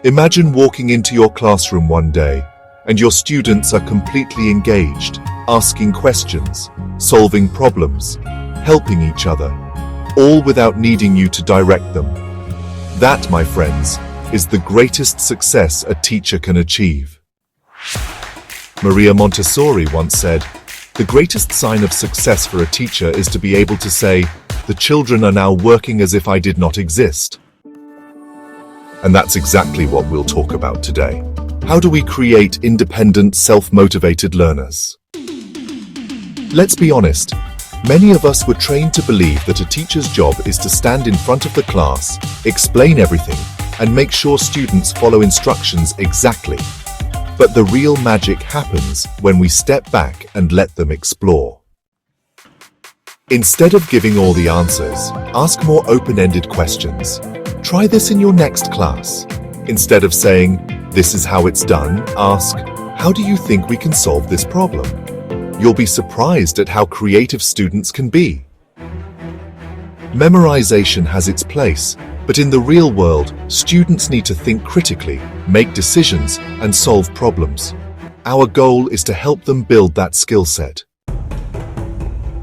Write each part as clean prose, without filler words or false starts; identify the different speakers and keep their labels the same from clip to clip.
Speaker 1: Imagine walking into your classroom one day and your students are completely engaged, asking questions, solving problems, helping each other, all without needing you to direct them. That, my friends, is the greatest success a teacher can achieve. Maria Montessori once said, "The greatest sign of success for a teacher is to be able to say, 'The children are now working as if I did not exist.'" And that's exactly what we'll talk about today. How do we create independent, self-motivated learners? Let's be honest, many of us were trained to believe that a teacher's job is to stand in front of the class, explain everything, and make sure students follow instructions exactly. But the real magic happens when we step back and let them explore. Instead of giving all the answers, ask more open-ended questions. Try this in your next class. Instead of saying, "This is how it's done," ask, "How do you think we can solve this problem?" You'll be surprised at how creative students can be. Memorization has its place, but in the real world, students need to think critically, make decisions, and solve problems. Our goal is to help them build that skill set.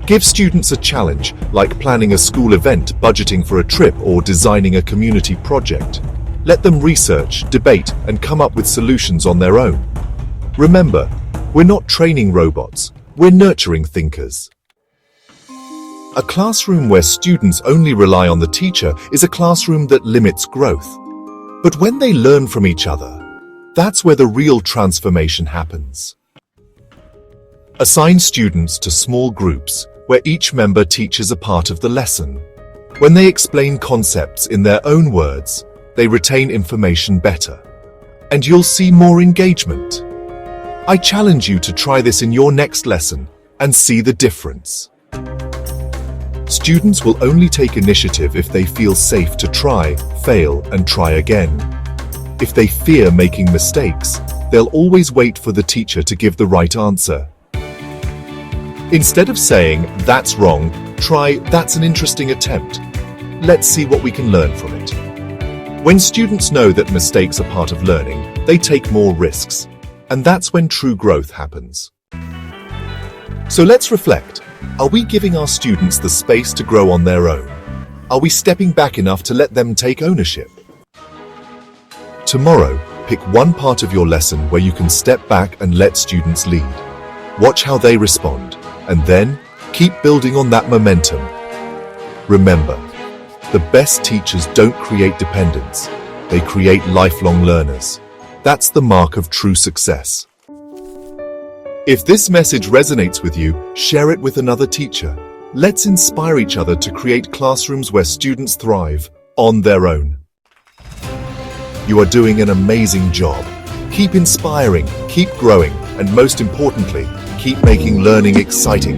Speaker 1: Give students a challenge, like planning a school event, budgeting for a trip, or designing a community project. Let them research, debate, and come up with solutions on their own. Remember, we're not training robots, we're nurturing thinkers. A classroom where students only rely on the teacher is a classroom that limits growth. But when they learn from each other, that's where the real transformation happens. Assign students to small groups where each member teaches a part of the lesson. When they explain concepts in their own words, they retain information better. And you'll see more engagement. I challenge you to try this in your next lesson and see the difference. Students will only take initiative if they feel safe to try, fail, and try again. If they fear making mistakes, they'll always wait for the teacher to give the right answer. Instead of saying, "That's wrong," try, "That's an interesting attempt. Let's see what we can learn from it." When students know that mistakes are part of learning, they take more risks. And that's when true growth happens. So let's reflect. Are we giving our students the space to grow on their own? Are we stepping back enough to let them take ownership? Tomorrow, pick one part of your lesson where you can step back and let students lead. Watch how they respond, and then keep building on that momentum. Remember, the best teachers don't create dependence, they create lifelong learners. That's the mark of true success. If this message resonates with you, share it with another teacher. Let's inspire each other to create classrooms where students thrive on their own. You are doing an amazing job. Keep inspiring, keep growing, and most importantly, keep making learning exciting.